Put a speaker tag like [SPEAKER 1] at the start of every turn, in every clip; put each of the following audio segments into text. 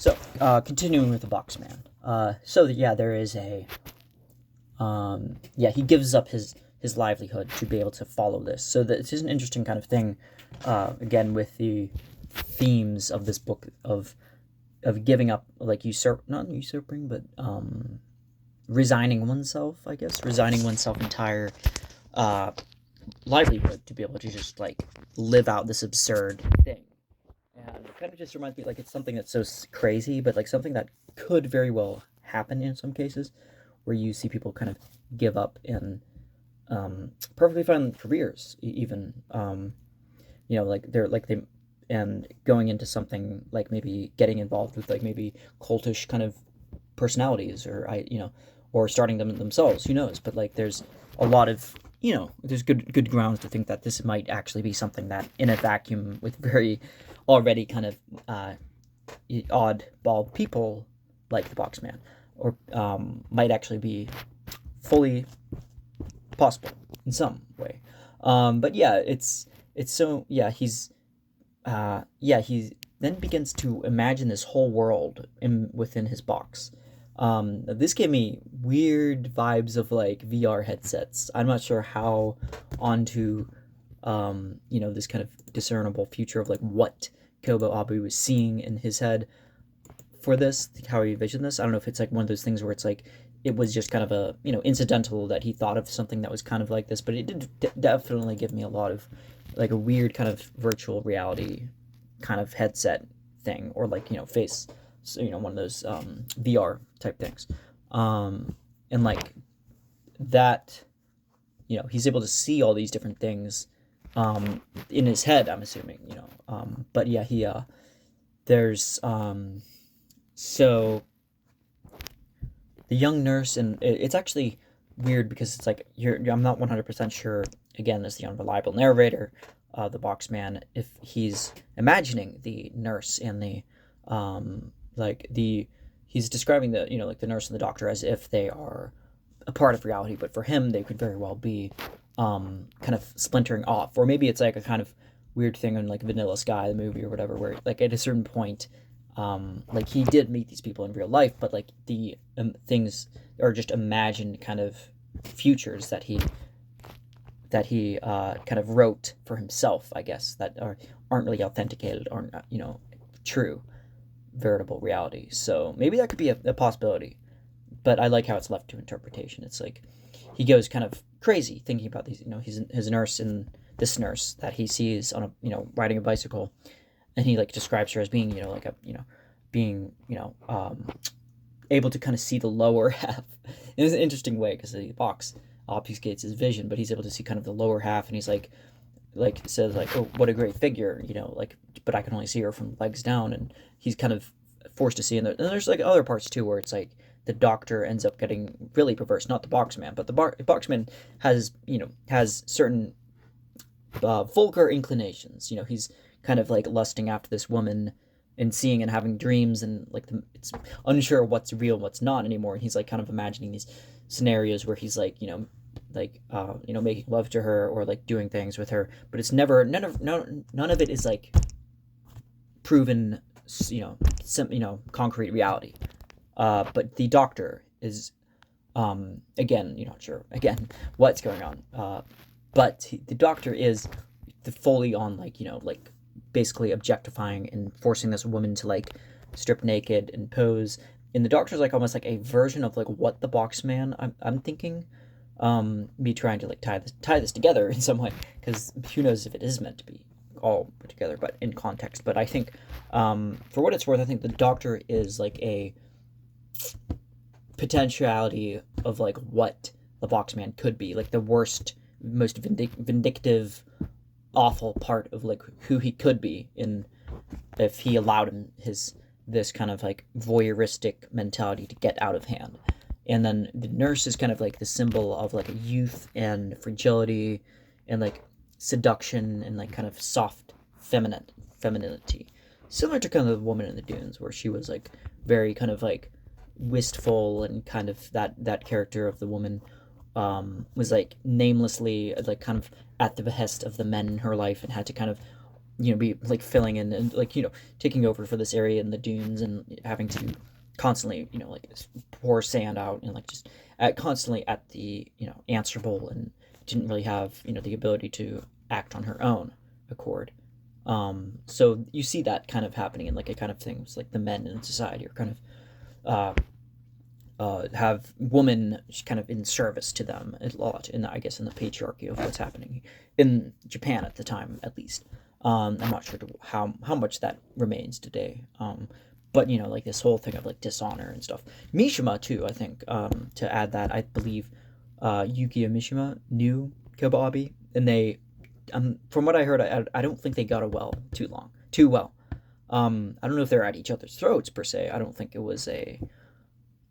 [SPEAKER 1] So, continuing with the Boxman. So yeah, there is a he gives up his livelihood to be able to follow this. So this is an interesting kind of thing. Again, with the themes of this book of giving up, like not usurping, but resigning oneself. I guess resigning oneself entire uh, livelihood to be able to just like live out this absurd thing. And it kind of just reminds me, like, it's something that's so crazy, but like something that could very well happen in some cases, where you see people kind of give up in perfectly fine careers, even like they and going into something like maybe getting involved with like maybe cultish kind of personalities, or starting them themselves. Who knows? But like, there's a lot of there's good grounds to think that this might actually be something that, in a vacuum, with very already kind of oddball people like the Boxman, or might actually be fully possible in some way. But yeah, it's so yeah he then begins to imagine this whole world within his box. This gave me weird vibes of like VR headsets. I'm not sure how onto this kind of discernible future of like what Kobo Abu was seeing in his head for this, how he envisioned this. I don't know if it's like one of those things where it's like it was just kind of a incidental that he thought of something that was kind of like this, but it did definitely give me a lot of like a weird kind of virtual reality kind of headset thing, or like face, so, one of those VR type things, and like that, he's able to see all these different things in his head, I'm assuming, but yeah, he there's so the young nurse, and it's actually weird because it's like I'm not 100% sure, again, as the unreliable narrator, the Boxman, if he's imagining the nurse and the he's describing the like the nurse and the doctor as if they are a part of reality, but for him they could very well be kind of splintering off. Or maybe it's like a kind of weird thing in like Vanilla Sky, the movie or whatever, where like at a certain point, like he did meet these people in real life, but like the things are just imagined kind of futures that he kind of wrote for himself, I guess, that aren't really authenticated, aren't true veritable reality. So maybe that could be a possibility, but I like how it's left to interpretation. It's like he goes kind of crazy thinking about these, his nurse, and this nurse that he sees on a riding a bicycle, and he like describes her as being like a being able to kind of see the lower half in an interesting way, because the box obfuscates his vision, but he's able to see kind of the lower half, and he's like says like, oh, what a great figure, like, but I can only see her from legs down, and he's kind of forced to see. And there's like other parts too where it's like the doctor ends up getting really perverse, not the Boxman, but the Boxman has certain vulgar inclinations. He's kind of like lusting after this woman and seeing and having dreams, and like it's unsure what's real and what's not anymore, and he's like kind of imagining these scenarios where he's like making love to her, or like doing things with her, but it's never none of it is like proven concrete reality. But the doctor is again, you're not sure again what's going on, but the doctor is fully on like basically objectifying and forcing this woman to like strip naked and pose, and the doctor's like almost like a version of like what the Boxman, I'm thinking, me trying to like tie this together in some way, because who knows if it is meant to be all put together, but in context. But I think, for what it's worth, I think the doctor is like a potentiality of like what the Boxman could be, like the worst, most vindictive, awful part of like who he could be, in if he allowed him this kind of like voyeuristic mentality to get out of hand. And then the nurse is kind of like the symbol of like youth and fragility and like seduction and like kind of soft femininity, similar to kind of the woman in the dunes, where she was like very kind of like wistful, and kind of that character of the woman was like namelessly like kind of at the behest of the men in her life, and had to kind of be like filling in and like taking over for this area in the dunes and having to constantly like pour sand out and like just constantly at the answerable, and didn't really have the ability to act on her own accord. So you see that kind of happening in like a kind of things like the men in society are kind of uh, have women kind of in service to them a lot, in I guess in the patriarchy of what's happening in Japan at the time, at least. I'm not sure how much that remains today. But like this whole thing of like dishonor and stuff. Mishima too, I think. To add that, I believe Yukio Mishima knew Koba Abi, and they, from what I heard, I don't think they got too well. I don't know if they're at each other's throats per se. I don't think it was a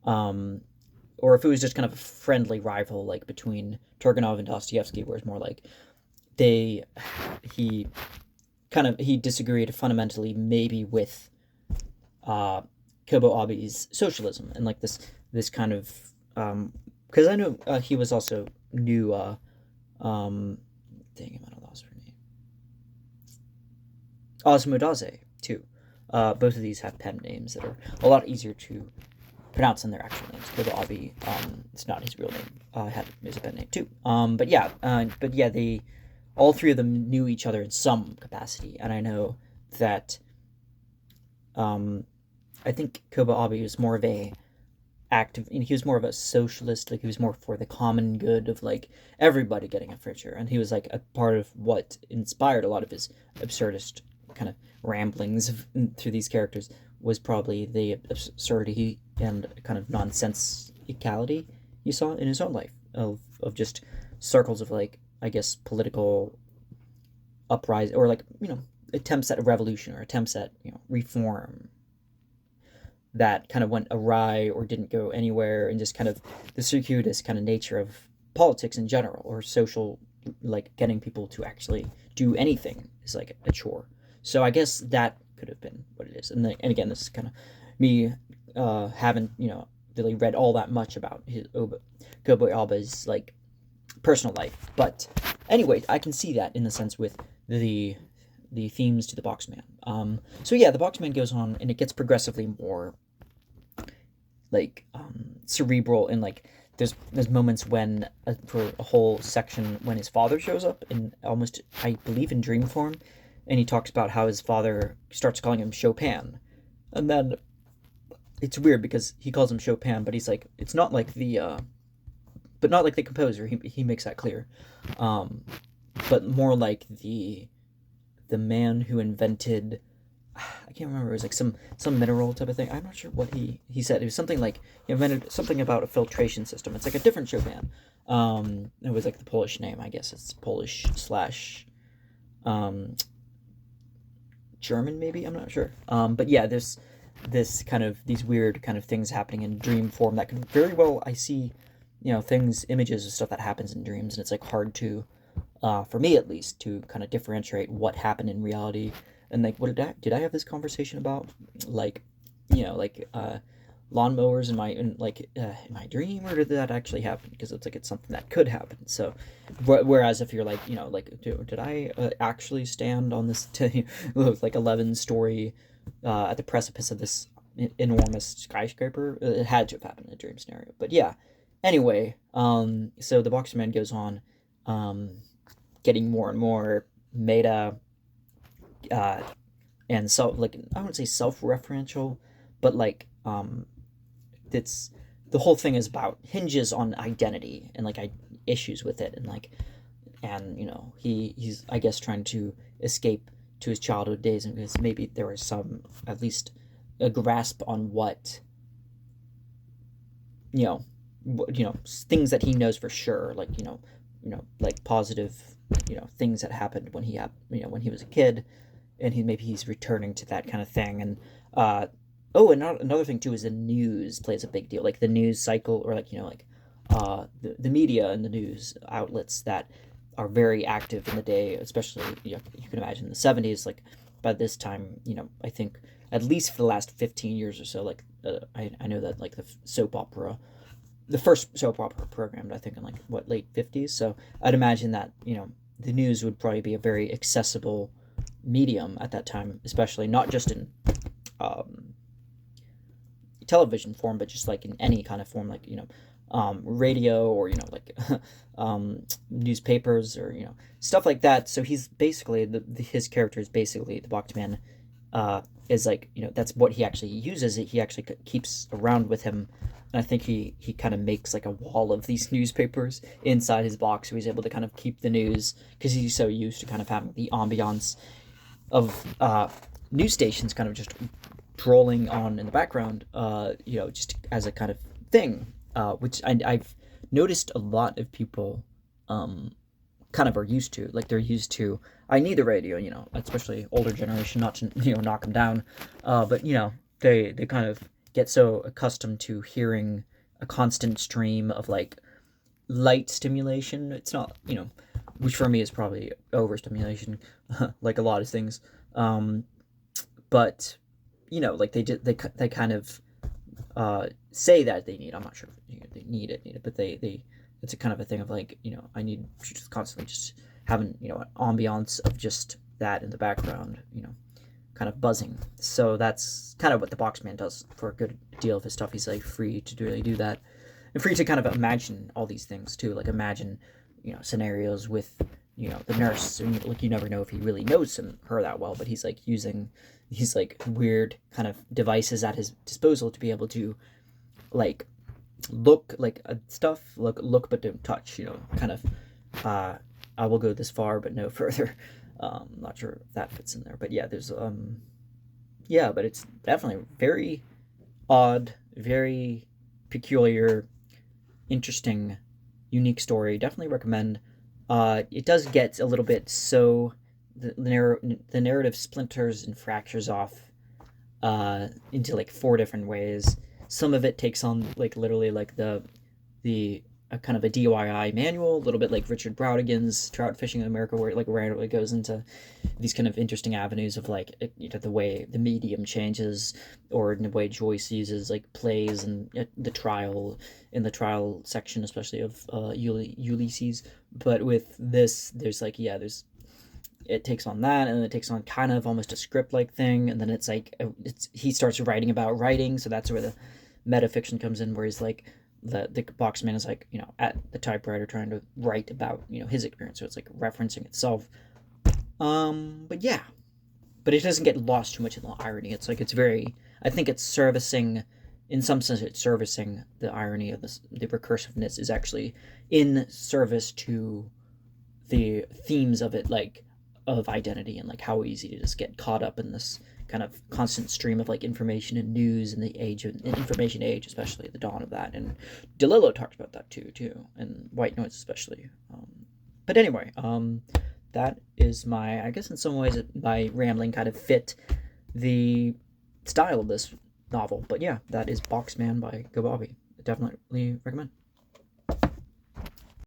[SPEAKER 1] um, or if it was just kind of a friendly rival like between Turgenev and Dostoevsky, where it's more like they he he disagreed fundamentally maybe with uh, Kobo Abe's socialism and like this kind of because I know he was also new um dang it, I lost her name, Osmodaze too. Both of these have pen names that are a lot easier to pronounce than their actual names. Kobo Abe, it's not his real name. Had his pen name too. But yeah, they all three of them knew each other in some capacity, and I know that I think Koba Abe was more of a active, he was more of a socialist, like he was more for the common good of like everybody getting a fair share, and he was like a part of what inspired a lot of his absurdist kind of ramblings through these characters, was probably the absurdity and kind of nonsensicality he saw in his own life of just circles of like I guess political uprising, or like attempts at a revolution or attempts at reform that kind of went awry or didn't go anywhere, and just kind of the circuitous kind of nature of politics in general, or social, like getting people to actually do anything is like a chore. So I guess that could have been what it is. And again, this is kind of me haven't really read all that much about his Kobo Alba's like personal life, but anyway, I can see that in the sense with the themes to the Boxman. So yeah, the Boxman goes on, and it gets progressively more like cerebral, and like there's moments when for a whole section when his father shows up in almost, I believe, in dream form, and he talks about how his father starts calling him Chopin, and then it's weird because he calls him Chopin, but he's like, it's not like but not like the composer. He makes that clear, but more like the man who invented, I can't remember, it was like some mineral type of thing. I'm not sure what he said. It was something like he invented something about a filtration system. It's like a different Chopin. It was like the Polish name, I guess it's Polish slash German maybe, I'm not sure. But yeah, there's this kind of these weird kind of things happening in dream form that could very well, I see things, images of stuff that happens in dreams, and it's like hard to for me at least, to kind of differentiate what happened in reality, and like what did I have this conversation about, like like lawnmowers in my dream, or did that actually happen? Because it's like it's something that could happen. So whereas if you're like like did I actually stand on this like 11-story at the precipice of this enormous skyscraper, it had to have happened in a dream scenario. But yeah, anyway, so the Boxerman goes on getting more and more meta and like I wouldn't say self-referential, but like it's the whole thing is about hinges on identity and like issues with it, and like and he's I guess trying to escape to his childhood days, and because maybe there was some, at least a grasp on what things that he knows for sure, like like positive things that happened when he had when he was a kid, and he's returning to that kind of thing. And oh, and another thing too is the news plays a big deal, like the news cycle, or like the media and the news outlets that are very active in the day, especially you can imagine in the 70s, like by this time I think at least for the last 15 years or so, like I know that like the first soap opera programmed, I think, in like late 50s. So I'd imagine that the news would probably be a very accessible medium at that time, especially not just in um, television form, but just like in any kind of form, like radio, or newspapers, or stuff like that. So he's basically his character is basically the Boxman. Is like that's what he actually uses. It he actually keeps around with him, and I think he kind of makes like a wall of these newspapers inside his box, so he's able to kind of keep the news because he's so used to kind of having the ambiance of news stations kind of just trolling on in the background, just as a kind of thing, which I've noticed a lot of people kind of are used to. Like they're used to, I need the radio, especially older generation, not to knock them down, but they kind of get so accustomed to hearing a constant stream of like light stimulation. It's not which for me is probably overstimulation, like a lot of things. But like they kind of say that they need. I'm not sure if they need it, but they it's a kind of a thing of like I need just constantly just having an ambiance of just that in the background, kind of buzzing. So that's kind of what the Boxman does for a good deal of his stuff. He's like free to really do that, and free to kind of imagine all these things too. Like imagine scenarios with the nurse, and like you never know if he really knows her that well, but he's like using these like weird kind of devices at his disposal to be able to like look like stuff, look but don't touch, kind of I will go this far but no further. Not sure if that fits in there, but yeah, there's yeah, but it's definitely very odd, very peculiar, interesting, unique story. Definitely recommend. It does get a little bit so the narrative splinters and fractures off into like four different ways. Some of it takes on like literally like the kind of a DIY manual, a little bit like Richard Brautigan's Trout Fishing in America, where it like randomly goes into these kind of interesting avenues of like the way the medium changes, or in the way Joyce uses like plays and the trial in the trial section, especially of Ulysses. But with this, there's like it takes on that, and then it takes on kind of almost a script like thing, and then it's like he starts writing about writing, so that's where the metafiction comes in, where he's like the Boxman is like at the typewriter trying to write about his experience, so it's like referencing itself. But yeah, but it doesn't get lost too much in the irony. It's like it's very, I think it's servicing, in some sense it's servicing the irony of this. The recursiveness is actually in service to the themes of it, like of identity, and like how easy to just get caught up in this kind of constant stream of like information and news in the age of information age, especially the dawn of that. And DeLillo talked about that too, and White Noise especially. But anyway, that is my, I guess in some ways my rambling kind of fit the style of this novel. But yeah, that is Boxman by Kobo. Definitely recommend.